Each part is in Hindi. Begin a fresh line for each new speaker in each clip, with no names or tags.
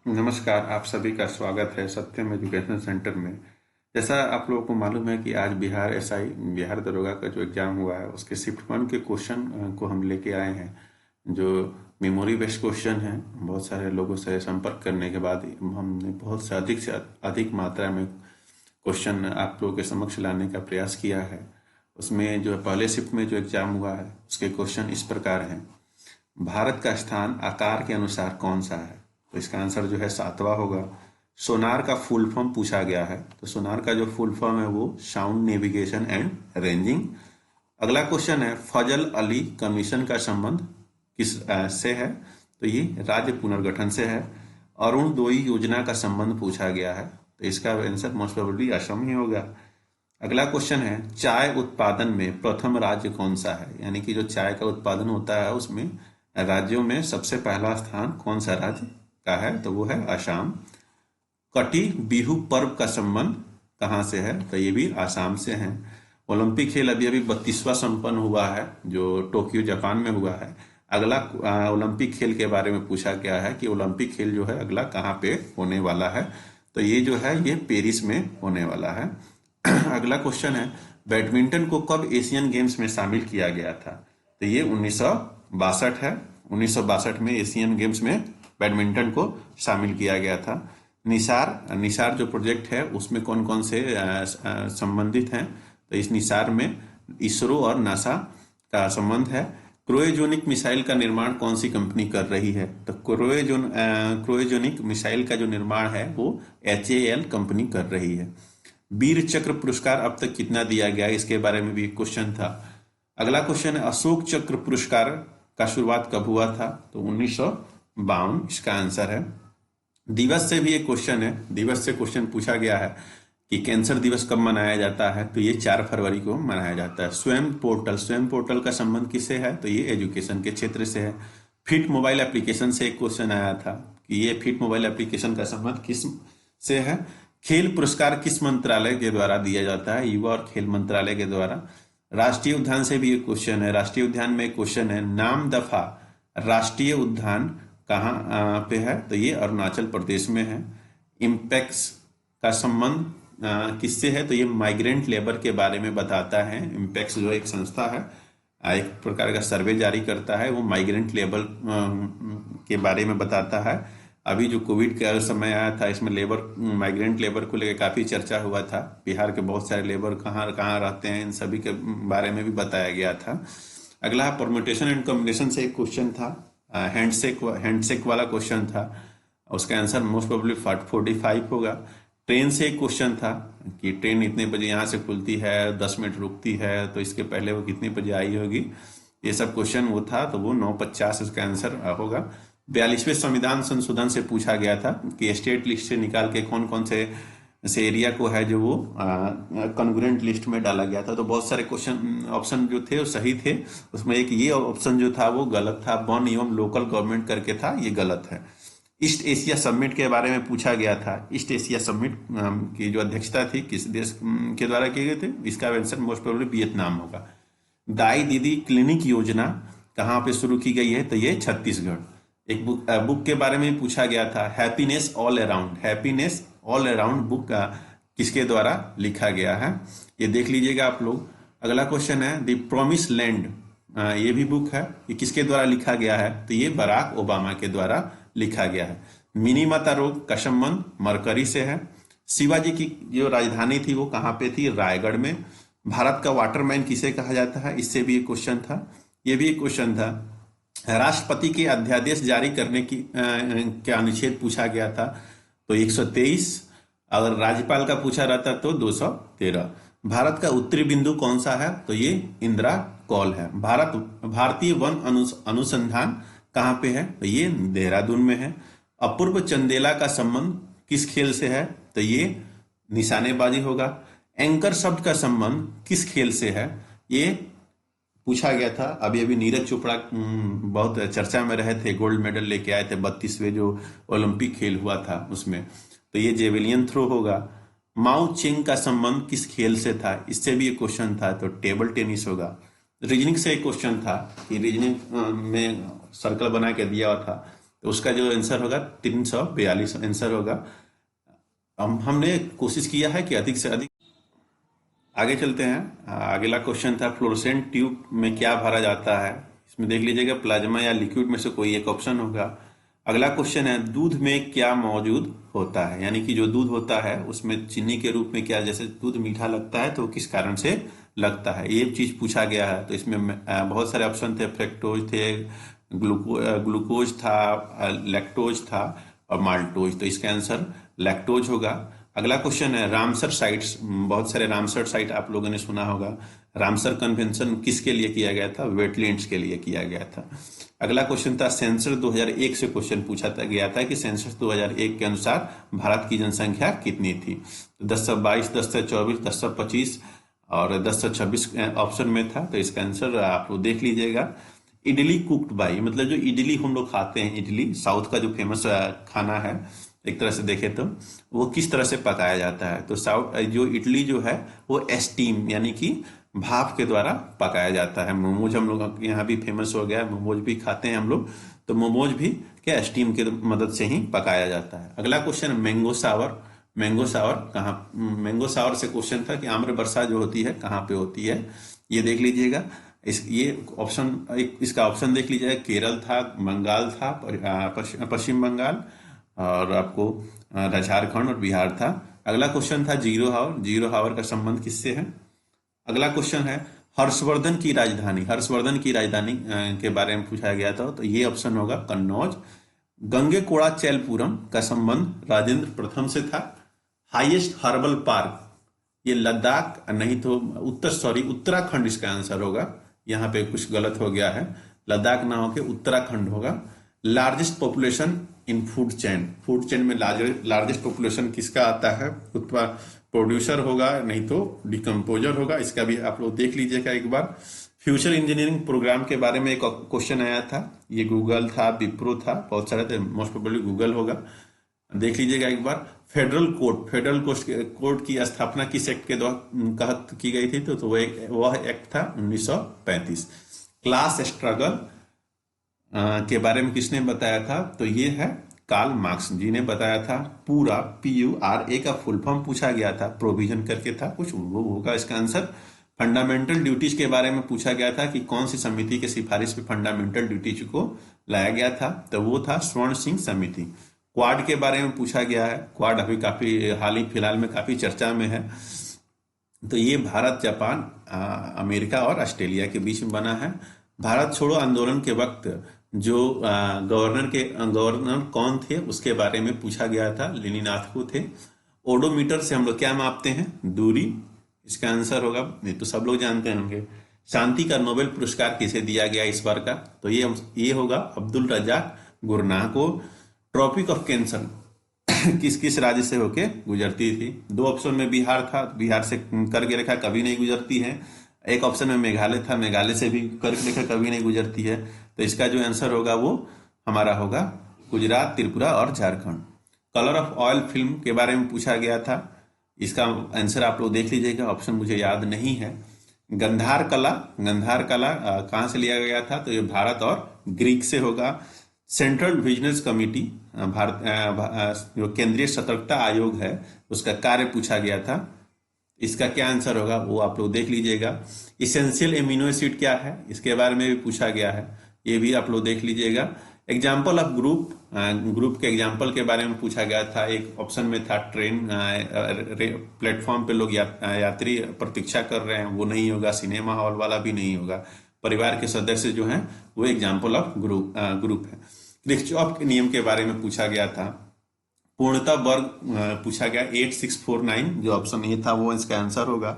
नमस्कार, आप सभी का स्वागत है सत्यम एजुकेशन सेंटर में। जैसा आप लोगों को मालूम है कि आज बिहार एसआई बिहार दरोगा का जो एग्ज़ाम हुआ है उसके शिफ्ट 1 के क्वेश्चन को हम लेके आए हैं। जो मेमोरी बेस्ड क्वेश्चन हैं, बहुत सारे लोगों से संपर्क करने के बाद हमने बहुत से अधिक मात्रा में क्वेश्चन आप लोगों के समक्ष लाने का प्रयास किया है। उसमें जो पहले शिफ्ट में जो एग्ज़ाम हुआ है उसके क्वेश्चन इस प्रकार हैं। भारत का स्थान आकार के अनुसार कौन सा है? तो इसका आंसर जो है सातवां होगा। सोनार का फुल फॉर्म पूछा गया है, तो सोनार का जो फुल फॉर्म है वो साउंड नेविगेशन एंड रेंजिंग। अगला क्वेश्चन है, फजल अली कमीशन का संबंध किस से है? तो ये राज्य पुनर्गठन से है। अरुणोदय योजना का संबंध पूछा गया है, तो इसका आंसर मोस्ट प्रोबेबली असम ही होगा। अगला क्वेश्चन है, चाय उत्पादन में प्रथम राज्य कौन सा है? यानी कि जो चाय का उत्पादन होता है उसमें राज्यों में सबसे पहला स्थान कौन सा राज्य का है? तो वो है असम। कटी बिहू पर्व का संबंध कहाँ से है? तो ये भी आसाम से है। ओलंपिक खेल अभी अभी 32वां संपन्न हुआ है जो टोक्यो जापान में हुआ है। अगला ओलंपिक खेल के बारे में पूछा गया है कि ओलंपिक खेल जो है अगला कहाँ पे होने वाला है? तो ये जो है ये पेरिस में होने वाला है। अगला क्वेश्चन है, बैडमिंटन को कब एशियन गेम्स में शामिल किया गया था? तो ये 1962 है। 1962 में एशियन गेम्स में बैडमिंटन को शामिल किया गया था। निसार निसार जो प्रोजेक्ट है उसमें कौन कौन से संबंधित हैं? तो इस निसार में इसरो और नासा का संबंध है। क्रोयोजेनिक मिसाइल का निर्माण कौन सी कंपनी कर रही है? तो क्रोयोजेनिक मिसाइल का जो निर्माण है वो HAL कंपनी कर रही है। वीर चक्र पुरस्कार अब तक कितना दिया गया है? इसके बारे में भी एक क्वेश्चन था। अगला क्वेश्चन है, अशोक चक्र पुरस्कार का शुरुआत कब हुआ था? तो 1952 इसका आंसर है। दिवस से भी एक क्वेश्चन है, दिवस से क्वेश्चन पूछा गया है कि कैंसर दिवस कब मनाया जाता है? तो ये 4 फरवरी को मनाया जाता है। स्वयं पोर्टल का संबंध किससे है? तो ये एजुकेशन के क्षेत्र से है। फिट मोबाइल एप्लीकेशन से एक क्वेश्चन आया था कि ये फिट मोबाइल एप्लीकेशन का संबंध किस से है? खेल पुरस्कार किस मंत्रालय के द्वारा दिया जाता है? युवा और खेल मंत्रालय के द्वारा। राष्ट्रीय उद्यान से भी एक क्वेश्चन है। राष्ट्रीय उद्यान में एक क्वेश्चन है, नाम दफा राष्ट्रीय उद्यान कहाँ पे है? तो ये अरुणाचल प्रदेश में है। इम्पेक्स का संबंध किससे है? तो ये माइग्रेंट लेबर के बारे में बताता है। इम्पेक्स जो एक संस्था है, एक प्रकार का सर्वे जारी करता है, वो माइग्रेंट लेबर के बारे में बताता है। अभी जो कोविड का समय आया था इसमें माइग्रेंट लेबर को लेकर काफ़ी चर्चा हुआ था। बिहार के बहुत सारे लेबर कहाँ कहाँ रहते हैं इन सभी के बारे में भी बताया गया था। अगला परम्यूटेशन एंड कॉम्बिनेशन से एक क्वेश्चन था। हैंडशेक वाला क्वेश्चन था, उसका आंसर मोस्ट प्रोबेबली 45 होगा। ट्रेन से एक क्वेश्चन था कि ट्रेन इतने बजे यहाँ से खुलती है, 10 मिनट रुकती है, तो इसके पहले वो कितने बजे आई होगी? ये सब क्वेश्चन वो था, तो वो 9:50 इसका आंसर होगा। 42वें संविधान संशोधन से पूछा गया था कि स्टेट लिस्ट से निकाल के कौन कौन से एरिया को है जो वो कॉन्ग्रुएंट लिस्ट में डाला गया था। तो बहुत सारे क्वेश्चन ऑप्शन जो थे वो सही थे। उसमें एक ये ऑप्शन जो था वो गलत था, वन एवं लोकल गवर्नमेंट करके था, ये गलत है। ईस्ट एशिया समिट के बारे में पूछा गया था। ईस्ट एशिया समिट की जो अध्यक्षता थी किस देश के द्वारा किए गए थे? इसका आंसर मोस्ट प्रोबेबली वियतनाम होगा। दाई दीदी क्लिनिक योजना कहाँ पे शुरू की गई है? तो ये छत्तीसगढ़। एक बुक के बारे में पूछा गया था, हैप्पीनेस ऑल अराउंड बुक किसके द्वारा लिखा गया है? ये देख लीजिएगा आप लोग। अगला क्वेश्चन है, द प्रॉमिस लैंड, ये भी बुक है, ये किसके द्वारा लिखा गया है? तो ये बराक ओबामा के द्वारा लिखा गया है। मिनी माता रोग का संबंध मरकरी से है। शिवाजी की जो राजधानी थी वो कहाँ पे थी? रायगढ़ में। भारत का वाटरमैन किसे कहा जाता है? इससे भी एक क्वेश्चन था। ये भी एक क्वेश्चन था। राष्ट्रपति के अध्यादेश जारी करने की क्या अनुच्छेद पूछा गया था? तो 123। अगर राज्यपाल का पूछा रहता तो 213। भारत का उत्तरी बिंदु कौन सा है? तो ये इंदिरा कॉल है। भारतीय वन अनुसंधान कहाँ पे है? तो ये देहरादून में है। अपूर्व चंदेला का संबंध किस खेल से है? तो ये निशानेबाजी होगा। एंकर शब्द का संबंध किस खेल से है? ये पूछा गया था। अभी अभी नीरज चोपड़ा बहुत चर्चा में रहे थे, गोल्ड मेडल लेके आए थे 32वें जो ओलंपिक खेल हुआ था उसमें। तो ये जेवेलियन थ्रो होगा। माओ चेंग का संबंध किस खेल से था? इससे भी एक क्वेश्चन था, तो टेबल टेनिस होगा। रीजनिंग से एक क्वेश्चन था कि रीजनिंग में सर्कल बना के दिया हुआ था, तो उसका जो आंसर होगा 342 आंसर होगा। हमने कोशिश किया है कि अधिक से अधिक। आगे चलते हैं। अगला क्वेश्चन था फ्लोरोसेंट ट्यूब में क्या भरा जाता है। इसमें देख लीजिएगा प्लाज्मा या लिक्विड में से कोई एक ऑप्शन होगा। अगला क्वेश्चन है दूध में क्या मौजूद होता है, यानी कि जो दूध होता है उसमें चीनी के रूप में क्या, जैसे दूध मीठा लगता है तो किस कारण से लगता है, ये चीज पूछा गया है। तो इसमें बहुत सारे ऑप्शन थे, फ्रेक्टोज थे, ग्लूकोज था, लैक्टोज था और माल्टोज। तो इसका आंसर लैक्टोज होगा। अगला क्वेश्चन है रामसर साइट्स, बहुत सारे रामसर साइट आप लोगों ने सुना होगा। रामसर कन्वेंशन किसके लिए किया गया था, वेटलैंड्स के लिए किया गया था। अगला क्वेश्चन था सेंसस 2001 से क्वेश्चन पूछा गया था कि सेंसस 2001 के अनुसार भारत की जनसंख्या कितनी थी। तो 1022, 1024, 1025 और 1026 ऑप्शन में था। तो इसका आंसर आप लोग देख लीजिएगा। इडली कुक्ड बाई, मतलब जो इडली हम लोग खाते हैं, इडली साउथ का जो फेमस खाना है एक तरह से देखें तो, वो किस तरह से पकाया जाता है। तो साउथ जो इडली जो है वो स्टीम यानी कि भाप के द्वारा पकाया जाता है। मोमोज हम लोग यहाँ भी फेमस हो गया है, मोमोज भी खाते हैं हम लोग। तो मोमोज भी क्या स्टीम के मदद से ही पकाया जाता है। अगला क्वेश्चन मैंगो सावर। मैंगो सावर कहाँ, मैंगो सावर से क्वेश्चन था कि आम्र वर्षा जो होती है कहाँ पे होती है, ये देख लीजिएगा। ये ऑप्शन, इसका ऑप्शन देख लीजिएगा, केरल था, बंगाल था, पश्चिम बंगाल और आपको झारखंड और बिहार था। अगला क्वेश्चन था जीरो हावर। जीरो हावर का संबंध किससे है। अगला क्वेश्चन है हर्षवर्धन की राजधानी। हर्षवर्धन की राजधानी के बारे में पूछा गया था, तो ये ऑप्शन होगा कन्नौज। गंगेकोड़ा चैलपुरम का संबंध राजेंद्र प्रथम से था। हाईएस्ट हर्बल पार्क, ये लद्दाख नहीं तो उत्तराखंड इसका आंसर होगा। यहाँ पे कुछ गलत हो गया है, लद्दाख ना होके उत्तराखंड होगा। Largest population in food chain, food chain में लार्जेस्ट पॉपुलेशन किसका आता है, प्रोड्यूसर होगा नहीं तो डिकम्पोजर होगा। इसका भी आप लोग देख लीजिएगा एक बार। फ्यूचर इंजीनियरिंग प्रोग्राम के बारे में एक क्वेश्चन आया था, ये गूगल था, विप्रो था, बहुत सारे थे, मोस्ट प्रोबेबली गूगल होगा, देख लीजिएगा एक बार। फेडरल कोर्ट, फेडरल कोर्ट की स्थापना किस एक्ट के तहत की गई थी, तो वह एक्ट था 1935। क्लास स्ट्रगल के बारे में किसने बताया था, तो ये है कार्ल मार्क्स जी ने बताया था। पूरा PURA का फुल फॉर्म पूछा गया था, प्रोविजन करके था कुछ, वो होगा इसका आंसर। फंडामेंटल ड्यूटीज के बारे में पूछा गया था कि कौन सी समिति के सिफारिश पे फंडामेंटल ड्यूटीज को लाया गया था, तो वो था स्वर्ण सिंह समिति। क्वाड के बारे में पूछा गया है, क्वाड अभी काफी हाल ही फिलहाल में काफी चर्चा में है। तो ये भारत, जापान, अमेरिका और ऑस्ट्रेलिया के बीच में बना है। भारत छोड़ो आंदोलन के वक्त जो गवर्नर कौन थे उसके बारे में पूछा गया था, लेनिनाथ थे। ओडोमीटर से हम लोग क्या मापते हैं, दूरी, इसका आंसर होगा, नहीं तो सब लोग जानते होंगे। शांति का नोबेल पुरस्कार किसे दिया गया इस बार का, तो ये होगा अब्दुल रजाक गुरनाह को। ट्रॉपिक ऑफ कैंसर किस किस राज्य से होके गुजरती थी, दो ऑप्शन में बिहार था, बिहार से करके रखा, कभी नहीं गुजरती है। एक ऑप्शन में मेघालय था, मेघालय से भी करके रखा, कभी नहीं गुजरती है। तो इसका जो आंसर होगा वो हमारा होगा गुजरात, त्रिपुरा और Jharkhand. Colour of oil film के बारे में पूछा गया था, इसका आंसर आप लोग देख लीजिएगा, ऑप्शन मुझे याद नहीं है। गंधार कला, गंधार कला कहाँ से लिया गया था, तो ये भारत और ग्रीक से होगा। सेंट्रल विजिलेंस कमेटी, भारत जो केंद्रीय सतर्कता आयोग है उसका कार्य पूछा गया था, इसका क्या आंसर होगा वो आप लोग देख लीजिएगा। इसेंशियल एमिनो एसिड क्या है, इसके बारे में भी पूछा गया है, ये भी आप लोग देख लीजिएगा। एग्जाम्पल ऑफ ग्रुप, ग्रुप के एग्जाम्पल के बारे में पूछा गया था। एक ऑप्शन में था ट्रेन, प्लेटफॉर्म पे लोग यात्री प्रतीक्षा कर रहे हैं, वो नहीं होगा। सिनेमा हॉल वाला भी नहीं होगा। परिवार के सदस्य जो हैं वो एग्जाम्पल ऑफ ग्रुप है। क्रिस्चॉफ के नियम के बारे में पूछा गया था। पूर्णता वर्ग पूछा गया 8649, जो ऑप्शन ए था वो इसका आंसर होगा।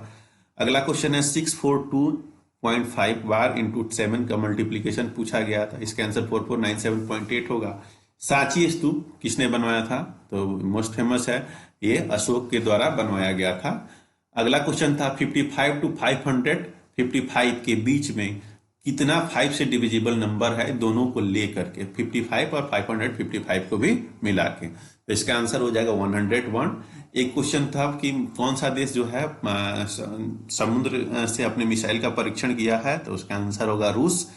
अगला क्वेश्चन है 642.5 बार इंटू 7 का मल्टीप्लीकेशन पूछा गया था, इसका आंसर 4497.8 होगा। सांची स्तूप किसने बनवाया था, तो मोस्ट फेमस है, ये अशोक के द्वारा बनवाया गया था। अगला क्वेश्चन था 55 टू 500, 55 के बीच में कितना 5 से डिविजिबल नंबर है, दोनों को लेकर के 55 और 555 को भी मिला के, तो इसका आंसर हो जाएगा 101। एक क्वेश्चन था कि कौन सा देश जो है समुद्र से अपने मिसाइल का परीक्षण किया है, तो उसका आंसर होगा रूस।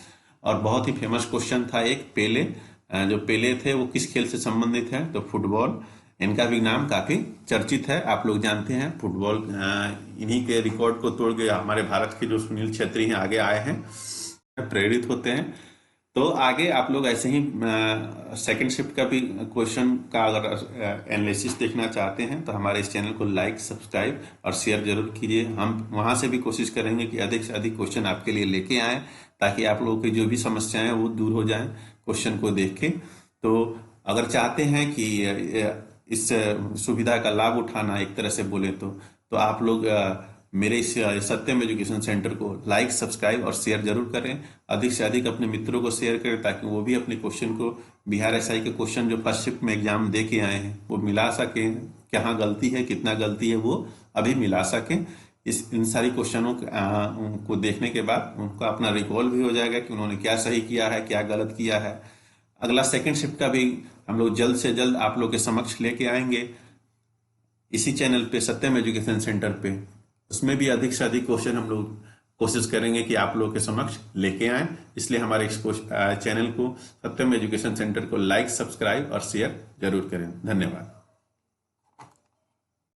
और बहुत ही फेमस क्वेश्चन था एक, पेले जो पेले थे वो किस खेल से संबंधित है, तो फुटबॉल। इनका भी नाम काफी चर्चित है, आप लोग जानते हैं। फुटबॉल इन्हीं के रिकॉर्ड को तोड़ के हमारे भारत के जो सुनील छेत्री हैं आगे आए हैं, प्रेरित होते हैं। तो आगे आप लोग ऐसे ही सेकंड शिफ्ट का भी क्वेश्चन का अगर एनालिसिस देखना चाहते हैं तो हमारे इस चैनल को लाइक, सब्सक्राइब और शेयर जरूर कीजिए। हम वहां से भी कोशिश करेंगे कि अधिक से अधिक क्वेश्चन आपके लिए लेके आए, ताकि आप लोगों की जो भी समस्याएं हैं वो दूर हो जाएं क्वेश्चन को देख के। तो अगर चाहते हैं कि इस सुविधा का लाभ उठाना, एक तरह से बोले तो आप लोग मेरे इस सत्यम एजुकेशन सेंटर को लाइक, सब्सक्राइब और शेयर जरूर करें। अधिक से अधिक अपने मित्रों को शेयर करें, ताकि वो भी अपने क्वेश्चन को, बिहार एसआई के क्वेश्चन जो फर्स्ट शिफ्ट में एग्जाम दे के आए हैं, वो मिला सकें। कहाँ गलती है, कितना गलती है, वो अभी मिला सकें। इन सारी क्वेश्चनों को देखने के बाद उनका अपना रिकॉल भी हो जाएगा कि उन्होंने क्या सही किया है, क्या गलत किया है। अगला सेकंड शिफ्ट का भी हम लोग जल्द से जल्द आप लोग के समक्ष लेके आएंगे इसी चैनल पे, सत्यम एजुकेशन सेंटर पे। उसमें भी अधिक से अधिक क्वेश्चन हम लोग कोशिश करेंगे कि आप लोगों के समक्ष लेके आए। इसलिए हमारे इस चैनल को, सत्यम एजुकेशन सेंटर को लाइक, सब्सक्राइब और शेयर जरूर करें। धन्यवाद।